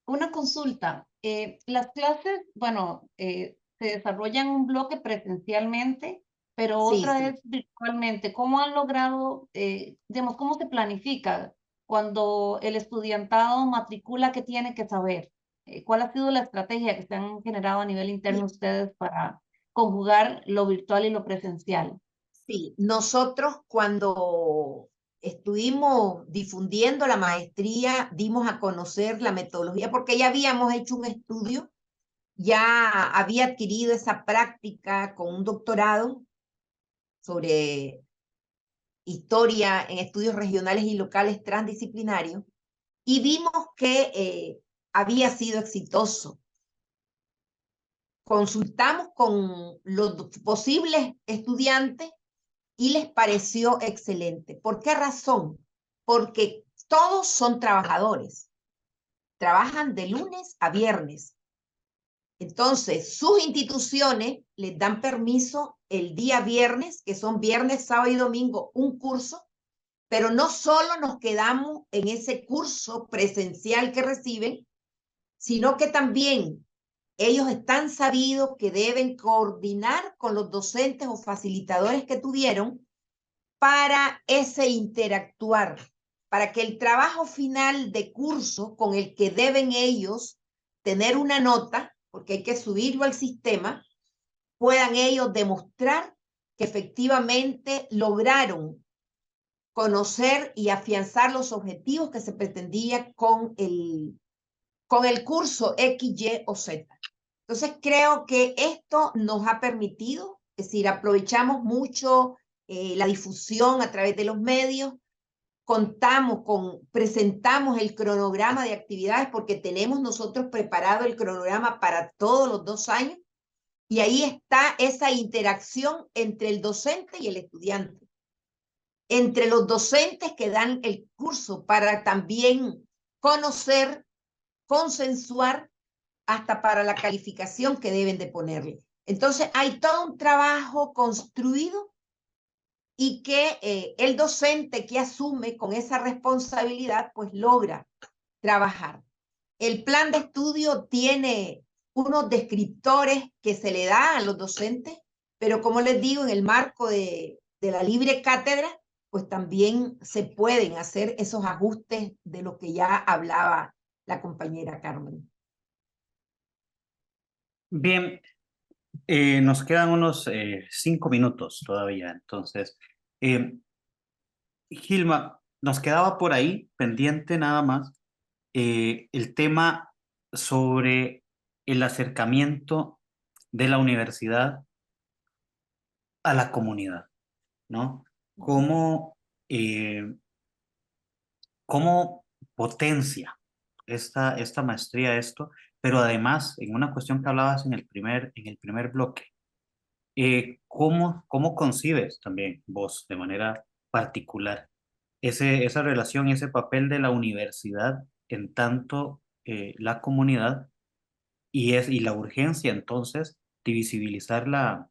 Speaker 2: Una consulta. Las clases, bueno, se desarrollan un bloque presencialmente, pero
Speaker 3: Sí,
Speaker 2: otra
Speaker 3: sí.
Speaker 2: es virtualmente. ¿Cómo han logrado, digamos, cómo se planifica cuando el estudiantado matricula, qué tiene que saber? ¿Cuál ha sido la estrategia que se han generado a nivel interno ustedes para conjugar lo virtual y lo presencial?
Speaker 3: Sí, nosotros cuando estuvimos difundiendo la maestría, dimos a conocer la metodología, porque ya habíamos hecho un estudio, ya había adquirido esa práctica con un doctorado sobre historia en estudios regionales y locales transdisciplinarios, y vimos que había sido exitoso. Consultamos con los posibles estudiantes y les pareció excelente. ¿Por qué razón? Porque todos son trabajadores. Trabajan de lunes a viernes. Entonces, sus instituciones les dan permiso el día viernes, que son viernes, sábado y domingo, un curso, pero no solo nos quedamos en ese curso presencial que reciben, sino que también ellos están sabidos que deben coordinar con los docentes o facilitadores que tuvieron para ese interactuar, para que el trabajo final de curso con el que deben ellos tener una nota, porque hay que subirlo al sistema, puedan ellos demostrar que efectivamente lograron conocer y afianzar los objetivos que se pretendía con el curso X, Y o Z. Entonces creo que esto nos ha permitido, es decir, aprovechamos mucho la difusión a través de los medios, presentamos el cronograma de actividades porque tenemos nosotros preparado el cronograma para todos los 2 años y ahí está esa interacción entre el docente y el estudiante, entre los docentes que dan el curso para también conocer, consensuar hasta para la calificación que deben de ponerle. Entonces hay todo un trabajo construido y que el docente que asume con esa responsabilidad pues logra trabajar. El plan de estudio tiene unos descriptores que se le da a los docentes, pero como les digo, en el marco de la libre cátedra, pues también se pueden hacer esos ajustes de lo que ya hablaba la compañera Carmen.
Speaker 1: Bien, nos quedan unos 5 minutos todavía, entonces, Gilma, nos quedaba por ahí pendiente nada más el tema sobre el acercamiento de la universidad a la comunidad, ¿no? ¿Cómo potencia esta maestría esto? Pero además, en una cuestión que hablabas en el primer bloque, ¿cómo concibes también vos de manera particular esa relación y ese papel de la universidad en tanto la comunidad y la urgencia entonces de visibilizar la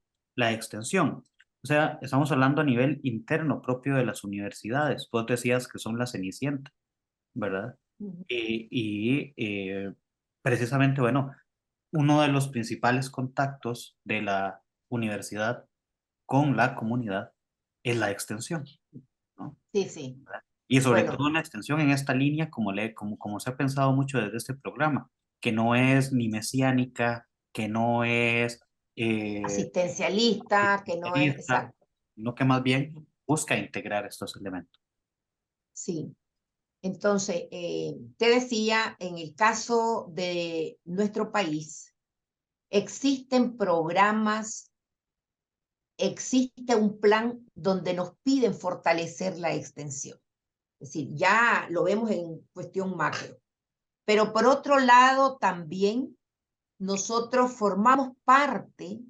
Speaker 1: extensión? O sea, estamos hablando a nivel interno propio de las universidades. Vos decías que son la cenicienta, ¿verdad? Precisamente, bueno, uno de los principales contactos de la universidad con la comunidad es la extensión, ¿no?
Speaker 3: Sí, sí.
Speaker 1: ¿Verdad? Y sobre
Speaker 3: Bueno,
Speaker 1: todo una extensión en esta línea, como se ha pensado mucho desde este programa, que no es ni mesiánica, que no es
Speaker 3: asistencialista, que no es,
Speaker 1: lista,
Speaker 3: exacto.
Speaker 1: sino que más bien busca integrar estos elementos.
Speaker 3: Sí. Entonces, te decía, en el caso de nuestro país, existen programas, existe un plan donde nos piden fortalecer la extensión. Es decir, ya lo vemos en cuestión macro. Pero por otro lado, también nosotros formamos parte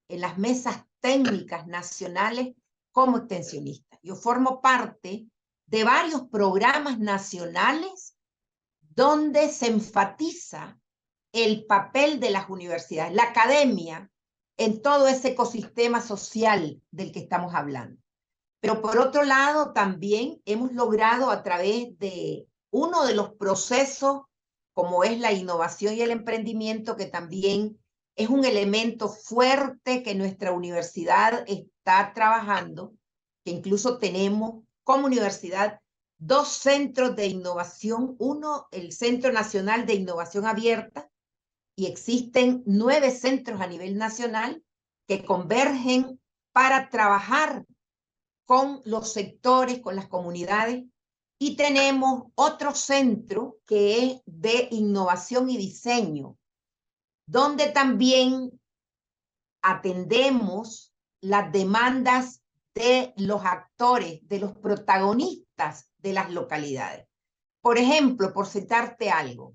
Speaker 3: en las mesas técnicas nacionales como extensionistas. Yo formo parte de varios programas nacionales donde se enfatiza el papel de las universidades, la academia, en todo ese ecosistema social del que estamos hablando. Pero por otro lado, también hemos logrado a través de uno de los procesos, como es la innovación y el emprendimiento, que también es un elemento fuerte que nuestra universidad está trabajando, que incluso tenemos como universidad 2 centros de innovación, uno, el Centro Nacional de Innovación Abierta, y existen 9 centros a nivel nacional que convergen para trabajar con los sectores, con las comunidades, y tenemos otro centro que es de innovación y diseño, donde también atendemos las demandas de los actores, de los protagonistas de las localidades. Por ejemplo, por citarte algo,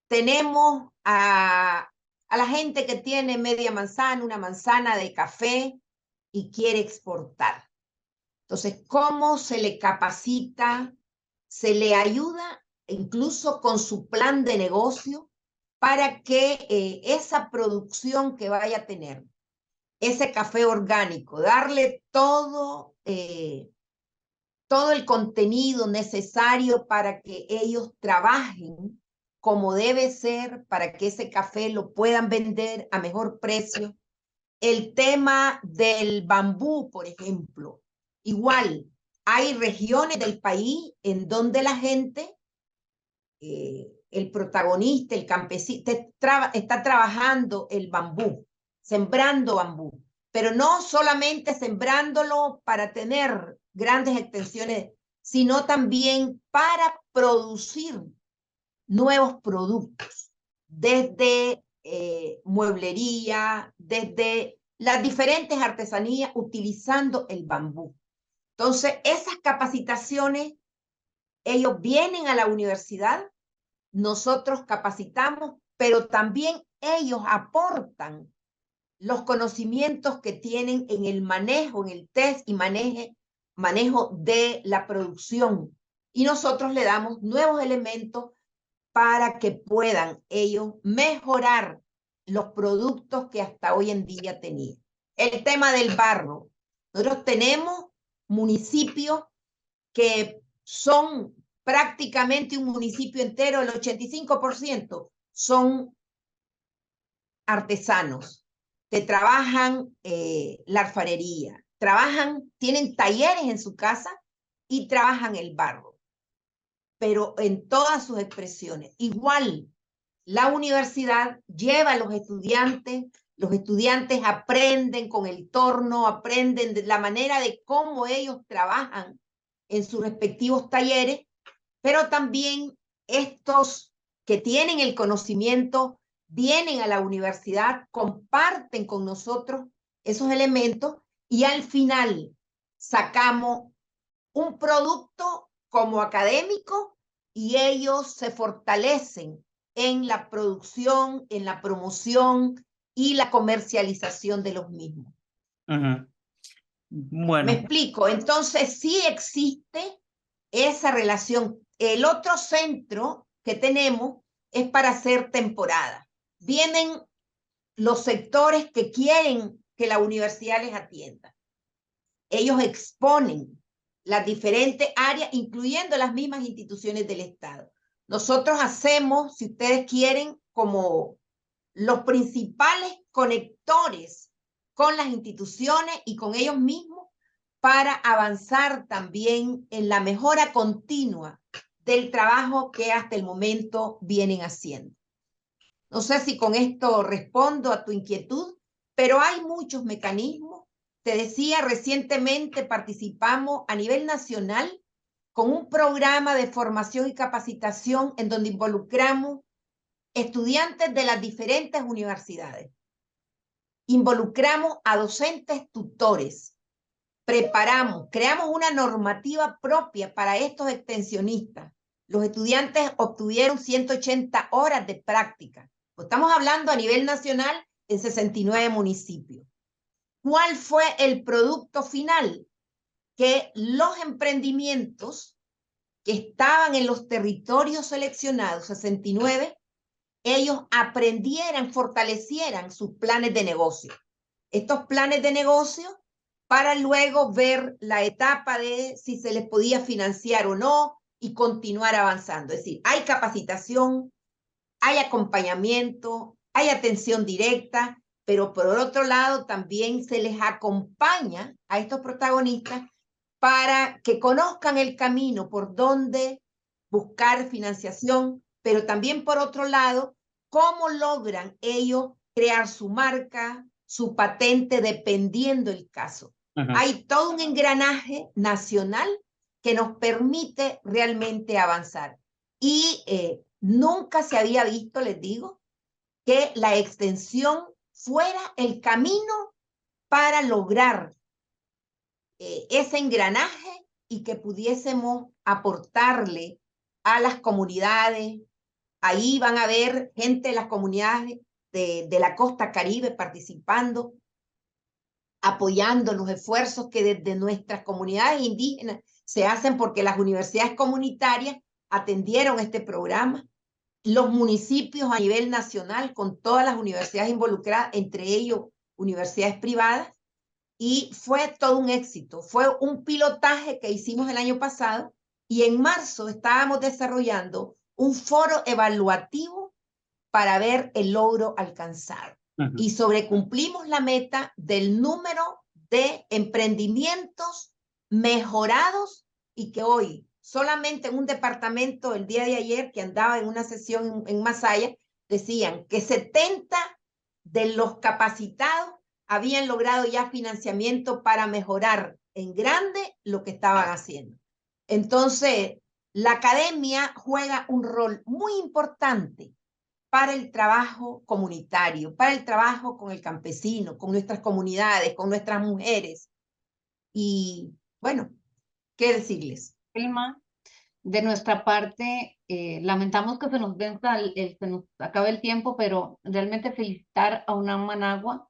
Speaker 3: tenemos a la gente que tiene media manzana, una manzana de café y quiere exportar. Entonces, ¿cómo se le capacita? Se le ayuda incluso con su plan de negocio para que esa producción que vaya a tener, ese café orgánico, darle todo el contenido necesario para que ellos trabajen como debe ser, para que ese café lo puedan vender a mejor precio. El tema del bambú, por ejemplo, igual, hay regiones del país en donde la gente, el protagonista, el campesino, está trabajando el bambú, sembrando bambú, pero no solamente sembrándolo para tener grandes extensiones, sino también para producir nuevos productos, desde mueblería, desde las diferentes artesanías utilizando el bambú. Entonces, esas capacitaciones, ellos vienen a la universidad, nosotros capacitamos, pero también ellos aportan los conocimientos que tienen en el manejo, en el test y manejo de la producción. Y nosotros le damos nuevos elementos para que puedan ellos mejorar los productos que hasta hoy en día tenían. El tema del barro. Nosotros tenemos municipios que son prácticamente un municipio entero, el 85% son artesanos que trabajan la alfarería, tienen talleres en su casa y trabajan el barro, pero en todas sus expresiones. Igual, la universidad lleva a los estudiantes aprenden con el torno, aprenden de la manera de cómo ellos trabajan en sus respectivos talleres, pero también estos que tienen el conocimiento vienen a la universidad, comparten con nosotros esos elementos y al final sacamos un producto como académico y ellos se fortalecen en la producción, en la promoción y la comercialización de los mismos.
Speaker 1: Bueno.
Speaker 3: ¿Me explico? Entonces sí existe esa relación. El otro centro que tenemos es para hacer temporada. Vienen los sectores que quieren que la universidad les atienda. Ellos exponen las diferentes áreas, incluyendo las mismas instituciones del Estado. Nosotros hacemos, si ustedes quieren, como los principales conectores con las instituciones y con ellos mismos para avanzar también en la mejora continua del trabajo que hasta el momento vienen haciendo. No sé si con esto respondo a tu inquietud, pero hay muchos mecanismos. Te decía, recientemente participamos a nivel nacional con un programa de formación y capacitación en donde involucramos estudiantes de las diferentes universidades. Involucramos a docentes tutores. Creamos una normativa propia para estos extensionistas. Los estudiantes obtuvieron 180 horas de práctica. Estamos hablando a nivel nacional en 69 municipios. ¿Cuál fue el producto final? Que los emprendimientos que estaban en los territorios seleccionados, 69, ellos aprendieran, fortalecieran sus planes de negocio. Estos planes de negocio para luego ver la etapa de si se les podía financiar o no y continuar avanzando. Es decir, hay capacitación, hay acompañamiento, hay atención directa, pero por otro lado también se les acompaña a estos protagonistas para que conozcan el camino por donde buscar financiación, pero también por otro lado, cómo logran ellos crear su marca, su patente, dependiendo el caso. Hay todo un engranaje nacional que nos permite realmente avanzar. Y nunca se había visto, les digo, que la extensión fuera el camino para lograr ese engranaje y que pudiésemos aportarle a las comunidades. Ahí van a ver gente de las comunidades de la costa Caribe participando, apoyando los esfuerzos que desde nuestras comunidades indígenas se hacen porque las universidades comunitarias atendieron este programa. Los municipios a nivel nacional con todas las universidades involucradas, entre ellos universidades privadas, y fue todo un éxito. Fue un pilotaje que hicimos el año pasado y en marzo estábamos desarrollando un foro evaluativo para ver el logro alcanzado. Y sobrecumplimos la meta del número de emprendimientos mejorados y que hoy solamente en un departamento el día de ayer que andaba en una sesión en Masaya decían que 70 de los capacitados habían logrado ya financiamiento para mejorar en grande lo que estaban haciendo. Entonces, la academia juega un rol muy importante para el trabajo comunitario, para el trabajo con el campesino, con nuestras comunidades, con nuestras mujeres. Y bueno, ¿qué decirles?
Speaker 2: Hilma, de nuestra parte, lamentamos que se nos venza, se nos acabe el tiempo, pero realmente felicitar a UNAM Managua,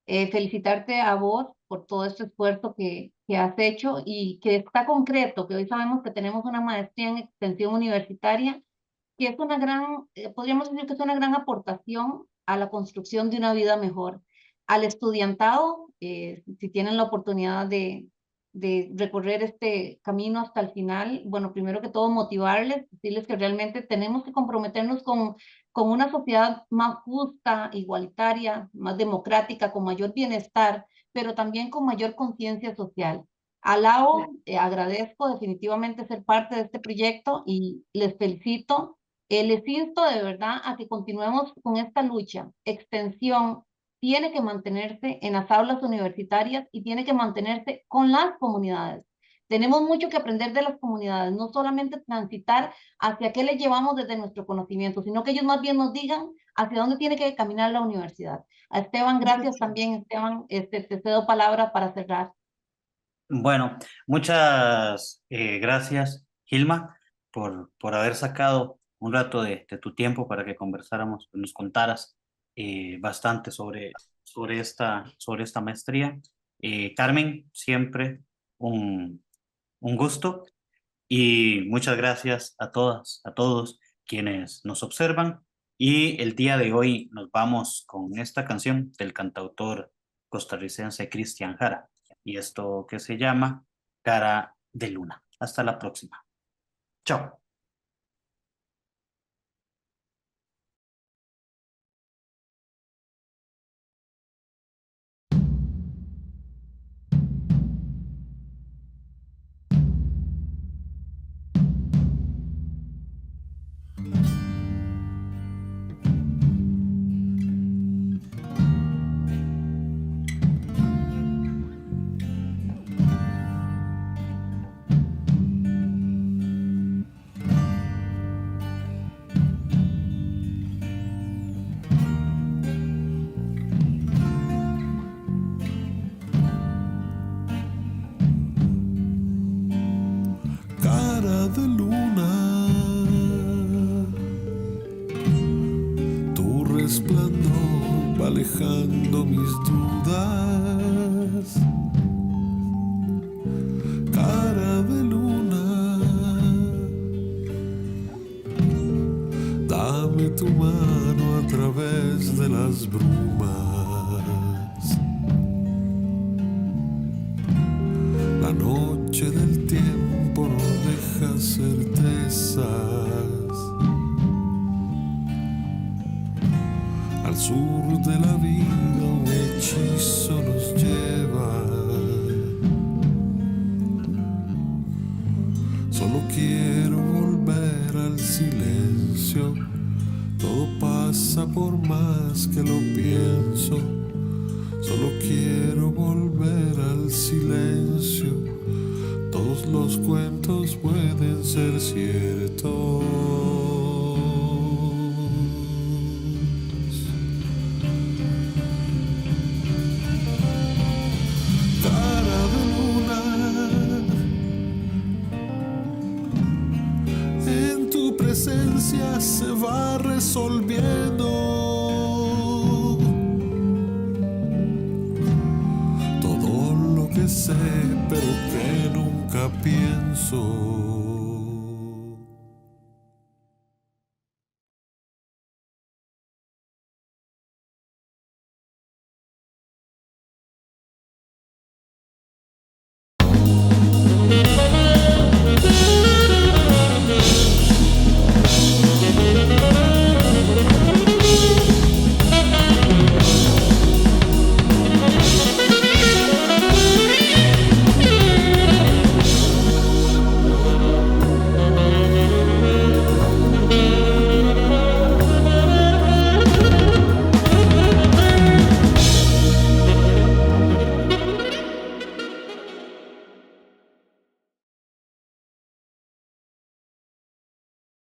Speaker 2: felicitarte a vos por todo este esfuerzo que has hecho y que está concreto, que hoy sabemos que tenemos una maestría en extensión universitaria, que es una gran, podríamos decir que es una gran aportación a la construcción de una vida mejor. Al estudiantado, si tienen la oportunidad de recorrer este camino hasta el final, bueno, primero que todo motivarles, decirles que realmente tenemos que comprometernos con una sociedad más justa, igualitaria, más democrática, con mayor bienestar, pero también con mayor conciencia social. Alao, agradezco definitivamente ser parte de este proyecto y les felicito. Les insto de verdad a que continuemos con esta lucha. Extensión tiene que mantenerse en las aulas universitarias y tiene que mantenerse con las comunidades. Tenemos mucho que aprender de las comunidades, no solamente transitar hacia qué les llevamos desde nuestro conocimiento, sino que ellos más bien nos digan hacia dónde tiene que caminar la universidad. A Esteban, gracias también, Esteban, te cedo palabra para cerrar.
Speaker 1: Bueno, muchas gracias, Hilma, por haber sacado un rato de tu tiempo para que conversáramos, nos contaras bastante sobre esta maestría. Carmen, siempre un gusto y muchas gracias a todas, a todos quienes nos observan. Y el día de hoy nos vamos con esta canción del cantautor costarricense Cristian Jara y esto que se llama Cara de Luna. Hasta la próxima. Chao.
Speaker 8: De luna, tu resplandor va alejando mis dudas. Cara de luna, dame tu mano a través de las brumas. La noche del tiempo no deja certezas. Al sur de la vida un hechizo nos lleva. Solo quiero volver al silencio. Todo pasa por más que lo pienso. Solo quiero volver al silencio. Todos los cuentos pueden ser ciertos. Cara de luna, en tu va resolviendo todo lo que sé, pero que nunca pienso.